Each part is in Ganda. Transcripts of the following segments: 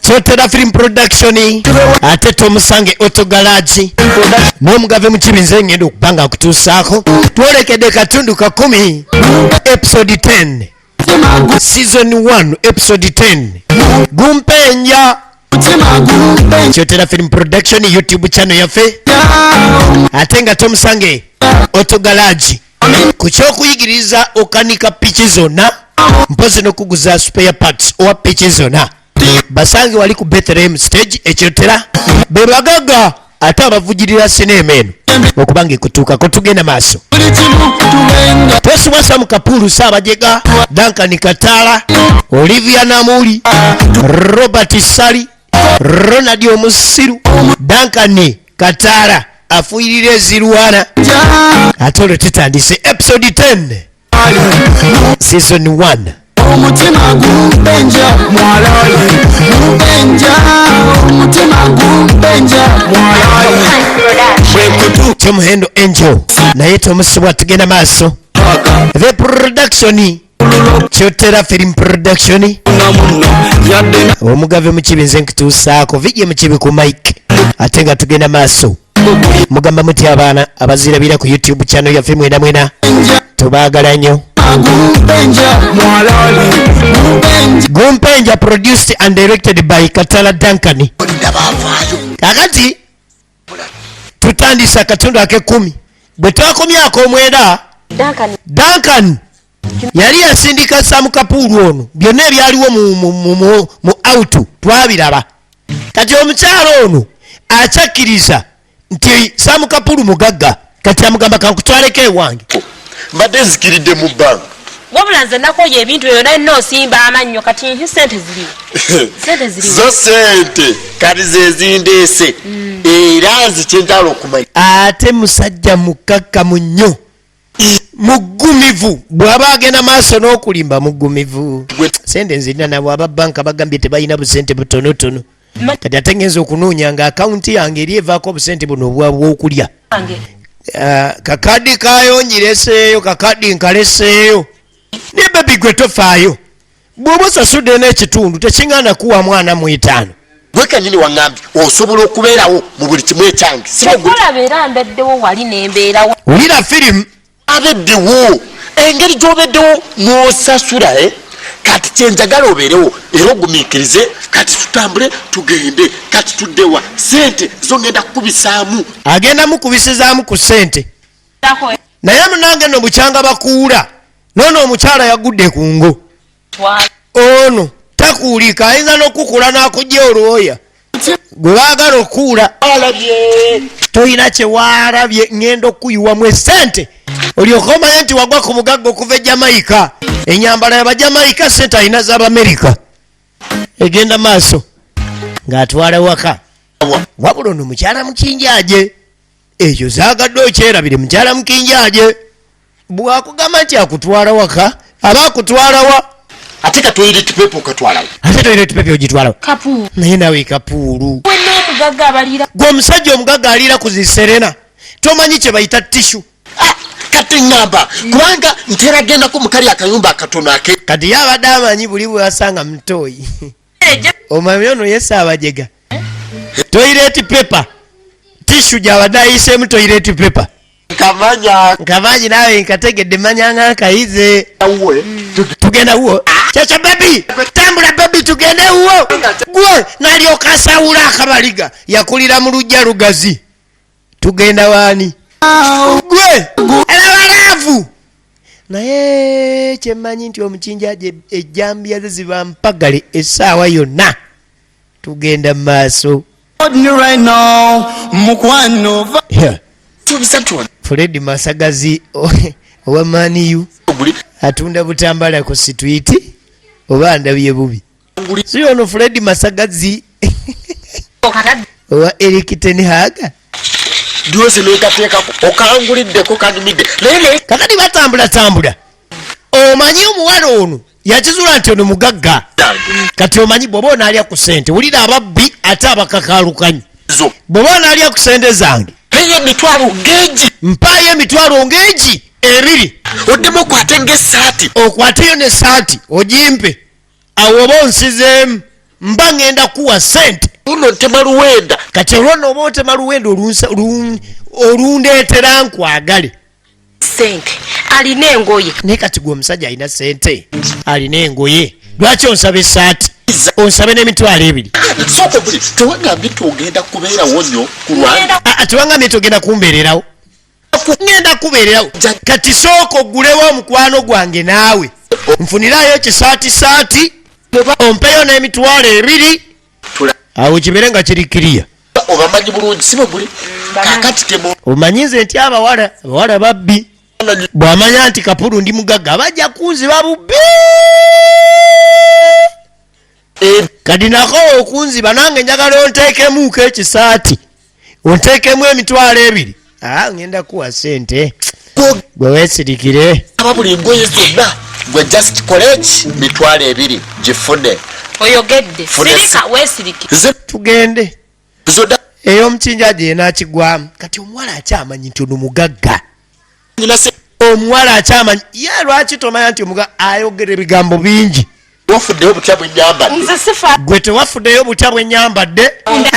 Kyotera Film Production ate Tomusange Auto Garage n'Omugave Mukiibi nze ngenda okubanga akutuusaako twolekedde katundu ka 10 episode 10 season 1 episode 10 Gumpenja Kyotera Film Production YouTube channel yaffe ate nga Tomusange Auto Garage ku kyokuyigiriza okanika piki zonna mpozi n'okuguza spare parts owa piki zonna basange wali ku Bethlehem stage Ekyotera be bagaga ate abavugirira sinema eno okubanga ekutuukako tugenda maaso tosubwasa mu Kapulu Saabajega Duncan Kataala Olivia Namuli Robert Sali Ronald Omusiru Duncan Kataala afuirira ezirwana ate olwo tutandise episode 10 season 1 Omutima gumpenja mwalaye gumpenja omutima gumpenja mwalaye Temuhendo Angel naye tomusibwa tugenda maaso the production Kyotera Film Production Omugave Mukiibi nze nkutuusaako Vijje Mukiibi ku mic ate nga tugenda maaso mugamba muti abaana abazirabira ku YouTube channel yaffe mwena tubaagala nnyo Gumpenja produced and directed by Kataala Duncan. Kakati tutandisa katundu ake 10 bwe twakomyako omwenda Duncan yali yasindika Sam Kapulu ono byonna ebyaliwo mu auto twabiraba kati omukyalo ono akyakiriza nti Sam Kapulu mugagga kati amugamba kankutwaleko ewange mbadde nzikiridde mu bank wabula nze nakoye ebintu ebyo naye noosimba amannyo kati nti sente ziriwo zo sente kati zezindeese era nzikyentala okumanya ate musajja mukakkamu nnyo mugumivu bw'aba agenda maaso n'okulimba mugumivu sente nzirina nabo ababanka bagambye tebalina busente butonotono kati ate ngenza okunoonya nga akawunti yange eri evaako obusente buno obw'okulya kakadi kayonyireseeyo kakadi nkaleseeyo ne bebi gwe tofaayo bw'oba osasudde n'ekitundu tekingana kuwa mwana mu 5 gwe kanyini waŋŋambye osobola okubeerawo mu buli kimu ekyange okulaba era mbeddewo wali nembeerawo wulira firimu abeddewo engeri gy'obeddewo n'osasula kati kyenjagala obeerewo era ogumiikirize kati tutambule tugende kati tuddewa sente zongenda kukubisaamu agenda mukubisizaamu ku sente naye munange no bukyanga bakuula noono omukyala yagudde ku ngo ono takuulika ayinza n'okukula n'akujja olwoya gwe baagala okuula toyina kyewaalabye ngenda okuyiwamu esente olyoka omanye nti wagwa ku mugagga okuva e Jamaica enyambala y'Abajamaika sente alina z'Abamerika egenda maaso ng'atwala waka wabula ono mukyala mukinjaaje ekyo zaagadde okyerabire mukyala mukinjaaje bw'akugamba nti akutwala waka aba akutwala wa ate ka toilet paper okatwalawo ate toilet paper ogitwalawo naye nawe Kapuulu gwe omusajja omugagga aliira ku ziserena tomanyi kye bayita tishu kati ŋŋamba kubanga nteragendako mukali akayumba akatono ake kati yabadde amanyi buli bwasanga mutoyi omwami ono ye Saabajega toilet paper tishu gyabadde ayiseemu toilet paper nkamanyi nawe nkategedde manyanga nkayize tugenda wuwo kyekyo bebi tambula bebi tugende wuwo gwe nalyoka asawula akabaliga yakulira mu lujja lugazi tugenda waani gwe alabalaavu naye kyemmanyi nti omukinjaje ejjambya ze ziba mpagale essaawa yonna tugenda mu maaso Fred Masagazi owa Maniyu atunda butambala ku situiti oba ndabye bubi si ono Fred Masagazi owa Eric Ten Hag duose lekateekako okanguliddeko kagimidde lele kakati batambula omanyi omuwala ono yakizula nti ono mugagga kati omanyi bw'oba onaalya ku sente wulira ababbi ate abakakaalukanyi bw'oba onaalya ku sente zange mpaayo emitwalo ng'egi 2 oddemu okwate ng'essaati okwateyo n'essaati ogimpe awo oba onsizeemu mba ngenda kuwa sente uno ntema luwenda kati olwona oba otema luwenda olundeetera nkwagale sente alina engoye naye kati gwe omusajja alina sente alina engoye lwaki onsaba esaati onsabe n'emitwalo 2 soko buli tewagambye togenda kubeerawo nnyo ku lwange tewangambye togenda kumbeererawo ngenda kubeererawo kati sooka oggulewo omukwano gwange naawe nfunirayo kisaatisaati ompeyo n'emitwalo 2 awo kibeere nga kiri kiriya obamanyi bulungi sibe buli kakati temu omanyi nze nti abawala babbi bw'amanya nti kapulu ndi mugagga bajja kunziba bubbi kati nako okunziba nange njagala onteekemuuko ekisaati onteekemu emitwalo 2 ngenda kuwa sente gwe weesirikire aba buli ngoye zonna gwe just college mitwalo 2 gifune oyogedde sirika weesirike tugende zonna ey'omukinjaji enaakigwamu kati omuwala akyamanyi nti ono mugagga nyina se omuwala akyamanyi ye lwaki tomanya nti omugagga ayogera ebigambo bingi wafuddeyo obutya bwenyambadde nze sifa gwe tewafuddeyo butya bwenyambadde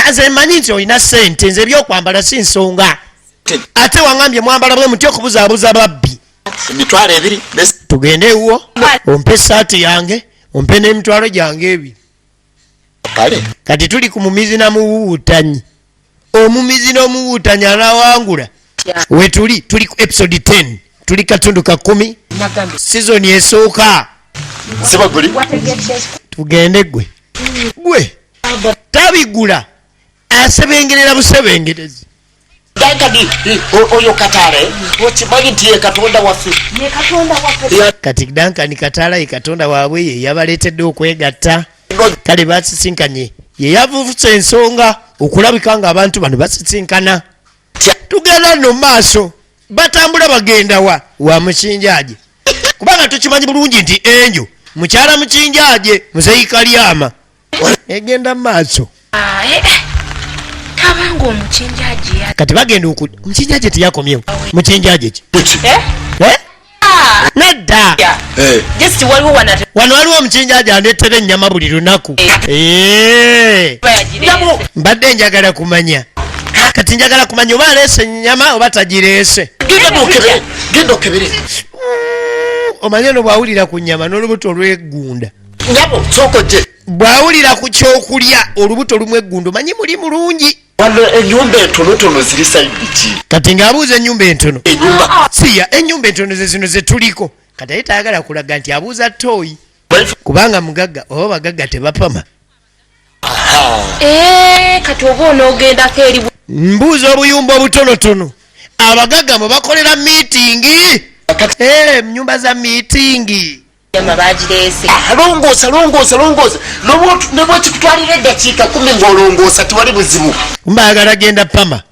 nze mmanyi nti olina sente nze ebyokwambala si nsonga ate wangambye mwambala bwe muty okubuzaabuza babbi emitwalo 2 tugende ewuwo ompe esaati yange ompe n'emitwalo gyange 2 kale kati tuli ku mumizi namuwuutanyi omumizi n'omuwuutanyi anawangula wetuli tuli ku episode 10 tuli katundu ka 10 sizoni esooka siba guli tugende gwe tabigula asebengerera busebengerezi Duncan oyo kataala okimanyi nti ye katonda waffe kati Duncan kataala ye katonda waabwe ye yabaleetedde okwegatta kale basisinkanye ye yavuvuse ensonga okulabika nga abantu bano basisinkana tugenda nno maaso batambula bagenda wa mukinjaje kubanga tukimanyi bulungi nti enjo mukyala mukinjaje muzeeyikalyama egenda maaso kabanga omukinjaje kati bagenda omukinjaje teyakomyewo mukinjaje ki nedda just waliwo wano waliwo omukinjaje andeetera ennyama buli lunaku mbadde njagala kumanya kati njagala kumanya oba aleese ennyama oba tagireese genda okebere omanye no bwawulira ku nnyama n'olubuto olweggunda ngabo sokoje bwawulira ku kyokulya olubuto lumu eggunda omanyi muli mulungi wano ennyumba entonotono ziri sayidi ki kati ng'abuuza ennyumba entono ennyumba siya ennyumba entono ze zino ze tuliko kati aye tayagala kulaga nti abuuza tooyi kubanga mugagga oba bagagga tebapama kati oba onoogendako eri mbuuza obuyumba obutonotono abagagga mwe bakolera miitingi nyumba za miitingi bagireese longoosa nebwekikutwalira eddakiika 10 ng'olongoosa tewali buzibu mbaagala genda pama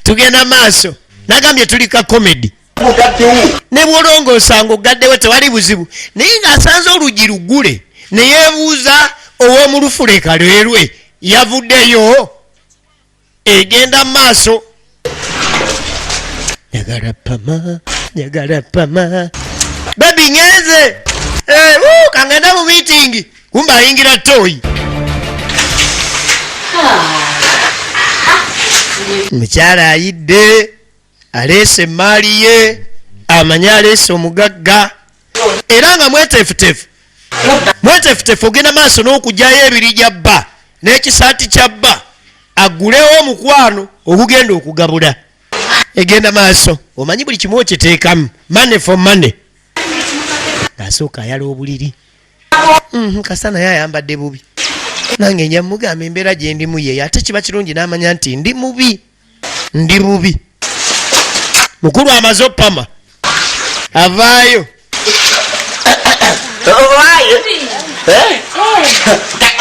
tugenda maaso nagambye tuli ka komedi mugaddewo ne bwolongoosanga ogaddewo tewali buzibu naye ng'asanze oluggi luggule ne yeebuuza ow'omulufuleka lwerwe yavuddeyo egenda maaso njagala pama bebi ngenze kangenda mu miitingi kumba ayingira tooyi mukyala ayidde aleese emaali ye amanye aleese omugagga era nga mwetefutefu ogenda maaso n'okugyayo ebiri gya bba n'ekisaati kya bba aggulewo omukwano ogugenda okugabula egenda maaso omanyi buli kimu okiteekamu money for money asooka ayala obuliri kasana ye ayambadde bubi nange nja mugamba embeera gye ndimu ye ate kiba kirungi n'amanya nti ndi bubi mukulu amaze opama avaayo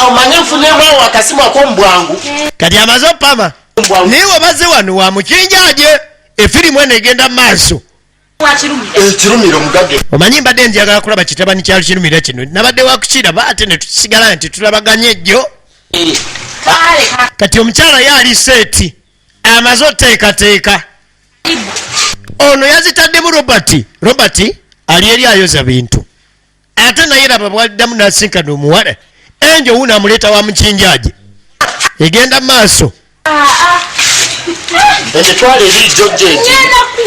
omanye nfunemu akasimu ak'omubwangu kati amaze opama naye wabaze wano wa mukinjaje efirimu eno egenda mu maaso ekirumiro mugage omanyi mbadde njagala kulaba kitabani kyalo kirumira kino nabadde wakukiraba ate ne tusigala nti tulabaganye ejjo kati omukyala ye ali seeti amaze oteekateeka ono yazitaddemu robert ali eri ayoza bintu ate naye laba bwaddamu n'asinkana omuwala enjo wuno amuleta wa mukinjaje egenda maaso emitwalo ebiri jojje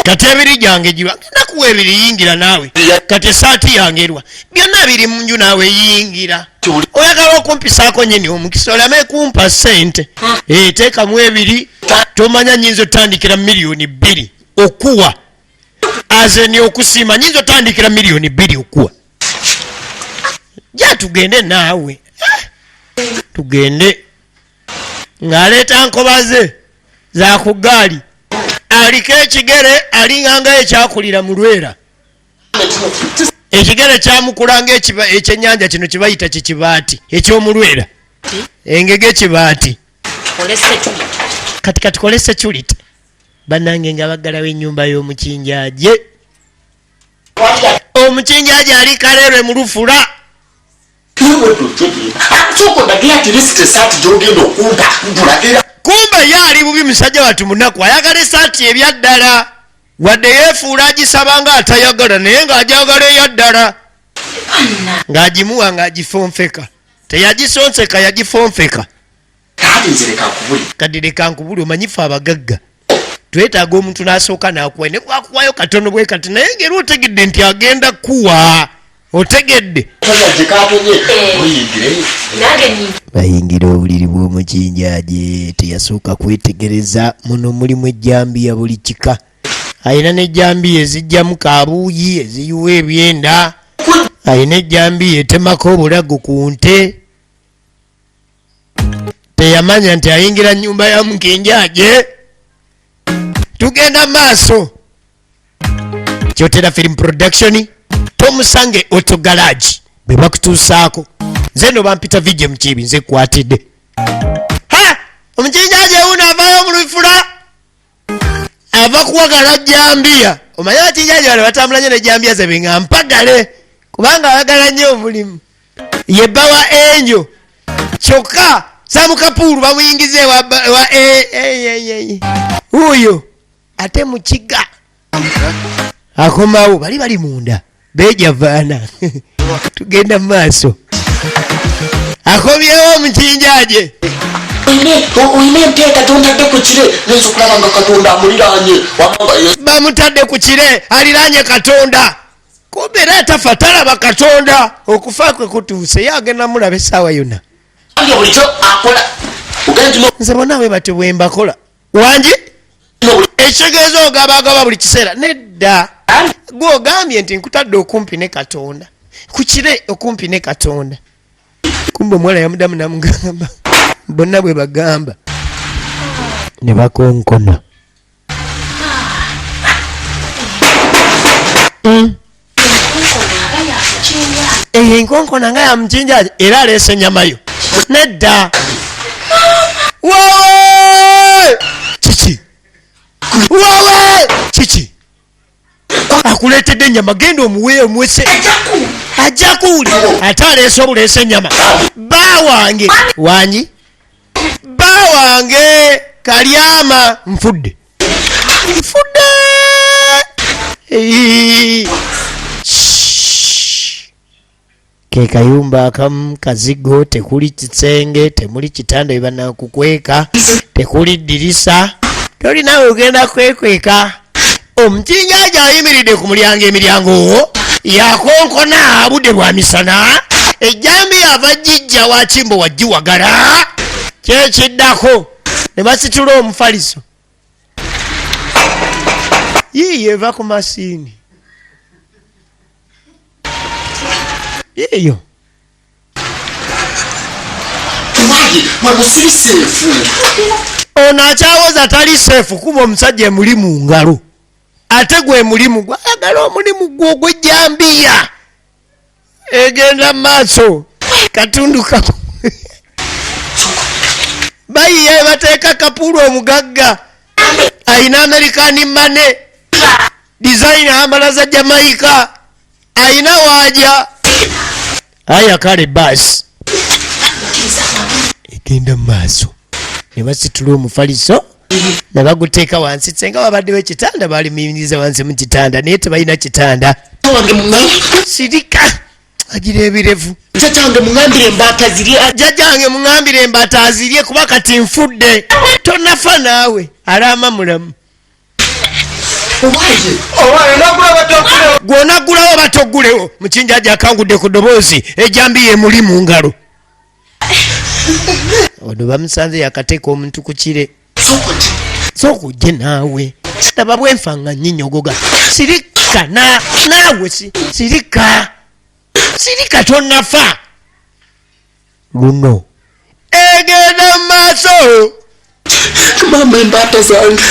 kati ebiri gyange giba ngenda kuwa ebiri yingira naawe kati esaati yangerwa byonna biri mu nju naawe yingira oyagala okumpisaako nyini omukisa olame kumpa sente teekamu ebiri tomanya nyinza otandikira miliyoni 2 okuwa azeni okusiima nyinza otandikira miliyoni 2 okuwa ja tugende naawe tugende ng'aleeta nkobaze za ku gaali aliko ekigere alinganga ekyakulira mu lwera ekigere kyamukulanga ekyennyanja kino kibayita kikibaati ekyomulwera engege ekibaati kati kole security bannange nga baggalawo ennyumba y'omukinjaje omukinjaje ali kaleerwe mu lufula kumba ye ali bubi musajja watu munaku ayagala esaati ebyaddala wadde yeefuula agisaba nga atayagala naye ng'ajagala eyaddala ng'agimuwa ng'agifonfeka teyagisonseka yagifonfeka kati leka nkubuli omanyifu abagagga twetaaga omuntu n'asooka n'akuwa ne bwakuwayo katono bwe kati naye ngeri otegedde nti agenda kuwa otegedde bayingira obuliri bw'omukinjaje teyasooka kwetegereza muno mulimu ejjambiya buli kika ayina n'ejjambiya ezijjamu kabuuyi eziyiwa ebyenda ayina ejjambiya etemako obulago ku nte teyamanya nti ayingira nnyumba ya mukinjaje tugenda maaso kyotera film production tomusange auto garage bwe bakutuusaako nze no bampita vijje Mukiibi nze kwatidde omukinjaje wuno avaayo mu lufula ava kuwagala jambiya omanyi abakinjaje bano batambula nnyo ne jambiya ze nga mpagale kubanga ayagala nnyo omulimu ye bba wa enjo kyokka samukapuulu bamuyingize wuyo ate mukiga akomawo bali munda bejavaana tugenda mu maaso akomyewo omukinjaje oyina enteeka tontadde ku kire nayinza okulaba nga katonda amuliraanye bamutadde ku kire aliraanye katonda kumbe era atafa talaba katonda okufa kwe kutuuse ye agenda mulaba essaawa yonna bulikyo akola nze bonawe batyo bwe mbakola wangi ekitegeeza ogabagaba buli kiseera nedda gwe ogambye nti nkutadde okumpi ne katonda ku kire okumpi ne katonda kumbe omuwala yamudamu namugamba bonna bwe bagamba ne bakonkona enkonkona nga ya mukinjaje era aleese ennyamayo nedda wawe kiki wawe kiki akuleetedde ennyama genda omuwe omwese ajja kuwuli ate aleese obuleese ennyama bba wange wanyi bba wange kalyama nfudde ke kayumba akamu kazigo tekuli kisenge temuli kitanda byebannakukweka tekuli ddirisa tolinawe ogenda kwekweka omukinjaje ayimiridde ku mulyango emiryango yakonkona budde bwa misana ejjambi ava jjijja wakimbo waggiwagala kyekiddako ne basitula omufaliso yiiyo eva ku masiini yiiyo ono akyawoza tali seefu kuba omusajja emuli mu ngalo ate gwe mulimu gwayagala omulimu gwo ogw'ejjambiya egenda maaso katundu kako bayiye bateeka kapuulu omugagga ayina american mane design amalaza Jamaica ayina waaja aya kale basi egenda maaso ne basitula omufaliso ne baguteeka wansi senga babaddewo ekitanda balimiyingiza wansi mu kitanda naye tebalina kitanda sirika agira ebirevu. Jjajjange muŋambire embaata zirye. Jjajjange muŋambire embaata azirye kuba kati nfudde. Tonafa naawe alama mulamu. Gw'onaggulawo batoggulewo. Mukinjajja akangudde ku ddoboozi ejjambiya emuli mu ngalo. Ono bamusanze yakateeka omuntu ku kire. Sokujje naawe. Laba bwenfanga nnyinyogoga. Sirika naawe sirika. Sirika tonafa. Luno. Egenda mu maaso. Mama embaata zange.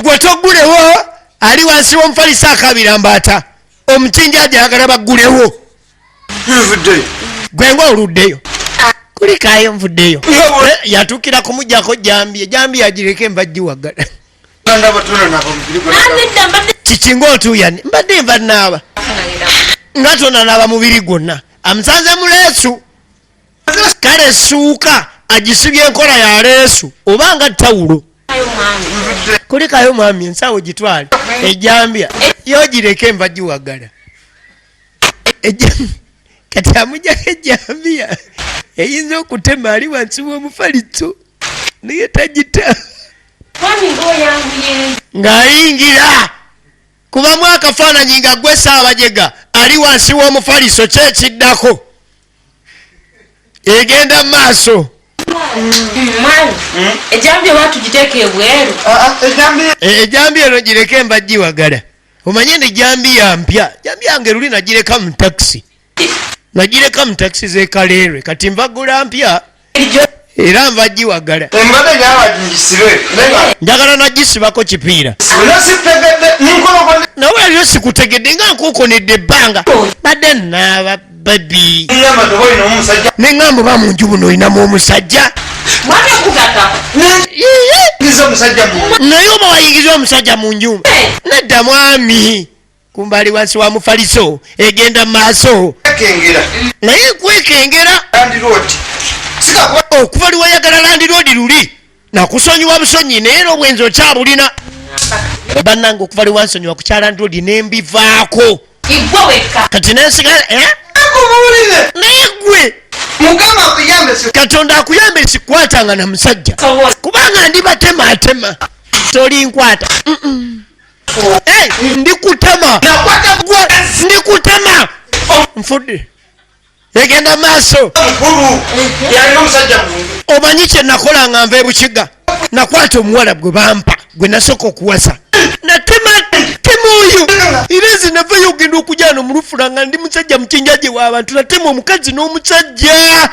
Gwe toggulewo. Ali wansi w'omufaliso akabira mbaata. Omukinjajja ayagala baggulewo. Gwe ng'oluddeyo. Kulikaayo nvuddeyo. Yatuukira kumuggyako Jambiya. Jambiya agireke mbajji waggala. Kiki ng'otuuya mbadde nva naaba. Nga tonanaaba mubiri gwonna. Amusanze mu leesu. Kale suuka agisibye enkola ya leesu obanga tawulo. Kulikayo mwami ensawo gitwale. Ejjambiya yogireke mbajji waggala. Kati amujjako ejjambiya eyinza okutema ali wansi w'omufaliso naye tagita ng'ayingira kubamu akafaananyi nga gwe Ssaabajega ali wansi w'omufaliso kyekiddako egenda mu maaso. Ejjambiya watugiteeka ebweru. Ejjambiya eno gireke mbajji wagala. Omanye ne Jambiya mpya. Jambiya yange luli nagireka mu takisi. Nagireka mu takisi z'ekaleerwe kati nvagula mpya era nvajji wagala. Njagala nagisibako kipiira. Nawe aliyo sikutegedde nga nkuukonedde ebbanga. Badde naaba babi. Neŋŋamba ba mu nju muno olinamu omusajja. Naye oba wayingiza omusajja mu nju. Nedda mwami. Kumbali wansi wa mufaliso egenda mu maaso. Naye kwekengera. Okuva liwayagala landiroodi luli nakusonyiwa busonyi naye n'obwenzi okyabulina. Bannange okuva liwansonyiwa ku kyalandiroodi nembivaako. Kati nensigala naye gwe Katonda akuyambe sikwatanga na musajja kubanga ndi batema tolinkwata. Ndikutema ndikutema nfudde egenda maaso. Omanyi kye nakola nga nva ebukiga nakwata omuwala gwe bampa gwe nasooka okuwasa natema oyo era nze navayo ogenda okujyano mu lufula nga ndi musajja mukinjajje w'abantu natema omukazi n'omusajja.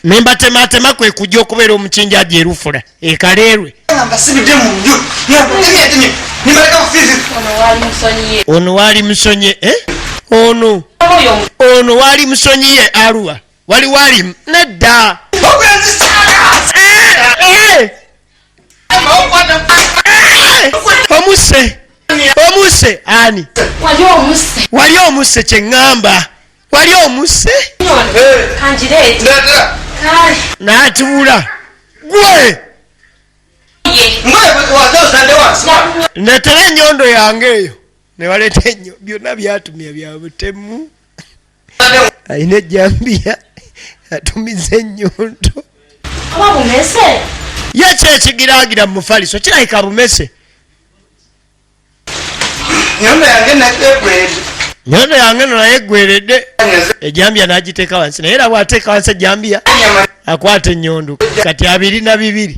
Nembatematema kwe kujja okubeera omukinjajje erufula ekaleerwe. Ono waali musonye ono waali musonyiye Arua wali nedda. Omuse ani wali omuse kyeŋŋamba wali omuse n'atuula gwe netera ennyondo yange eyo ne baleeta byonna byatumya bya butemu. Alina ejjambiya atumiza ennyondo ye kyekigiraagira mu mufaliso kirabika bumese. Nyondo yange no naye eggweredde. Ejjambiya n'agiteeka wansi naye era bw'ateeka wansi ejjambiya akwata ennyondo kati 2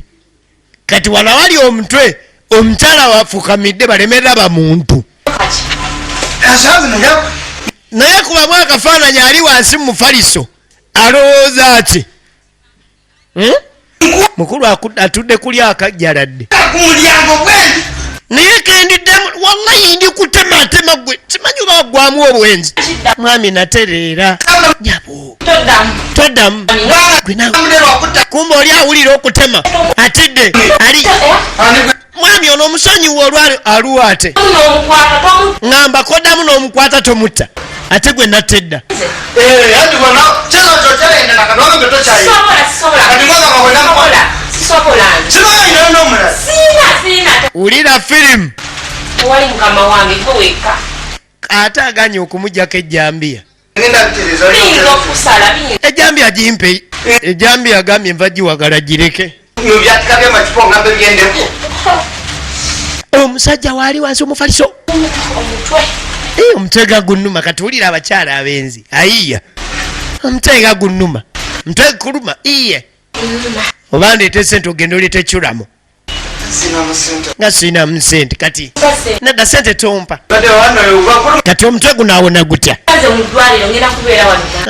kati wano wali omutwe omukyala wafukamidde balemerera bamuntu naye kubamu akafaananyi ali wansi mu mufaliso alowooza ati mukulu atudde kuli akajjaladde naye kendiddemu wallahi ndi kutematema gwe simanyi oba waggwamu obwenzi. Mwami natereera nyabo toddamu kumba oli awulira okutema atidde ali mwami ono omusonyiwa olwali aluwaate ŋŋamba koddamu n'omukwata tomutta ate gwe nattedda. ulira film wali mukama wange gwe wekka ate aganye okumujjako ejjambiya ejjambiya gimpe ejjambiya agambye nva giwagala gireke omusajja waali wansi omufaliso omutwe gunnuma kati wulira abakyala abenzi ayiya omutwe gunnuma mutwe kuluma iye oba ndeeta esente ogenda oleeta ekyulamu nga sinamu sente kati nedda sente tompa kati omutwe gunaawona gutya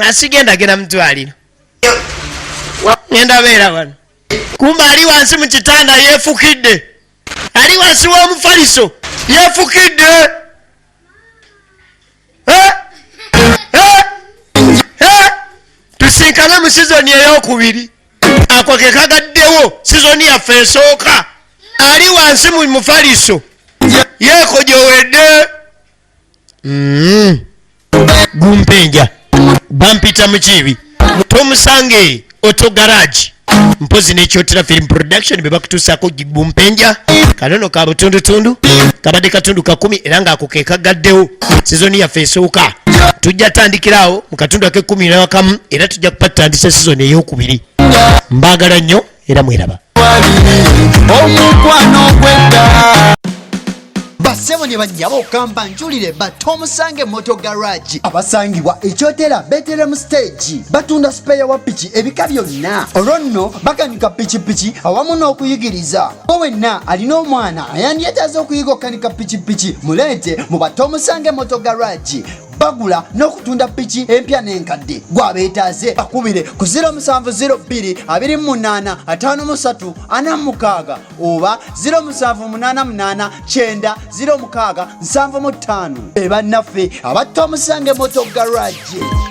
asigenda genda mutwaliro ngenda beera wano kumba ali wansi mu kitanda yeefukidde ali wansi w'omufaliso yeefukidde tusinkane mu sizoni ey'okubiri ako ke kagaddewo sizoni yaffe esooka ali wansi mu mufaliso yeekojowedde gumpenja bampita Mukiibi tomusange auto garage mpozi n'ekyotera film production be bakutuusaako gumpenja kanono ka butundutundu kabadde katundu 10 era ng'ako ke kagaddewo sizoni yaffe esooka tujja tandikirawo mu katundu ake11 era tujja kupatandisa sizoni ey'okubiri mbaagala nnyo era mweraba omukwano gwedda basebo ne banyabo kamba njulire batomusange moto garage abasangibwa ekyotera betelemu stage batunda spare wa piki ebika byonna olwonno bakanika piki awamu n'okuyigiriza wenna alina omwana ayandyetaaza okuyiga okukanika piki muleete mu batomusange moto garage bagula n'okutunda piki empya n'enkadde gwabeetaaze bakubire ku 0702 28 53 46 oba 0788 9 06 75 bannaffe abatta omusange moto garage.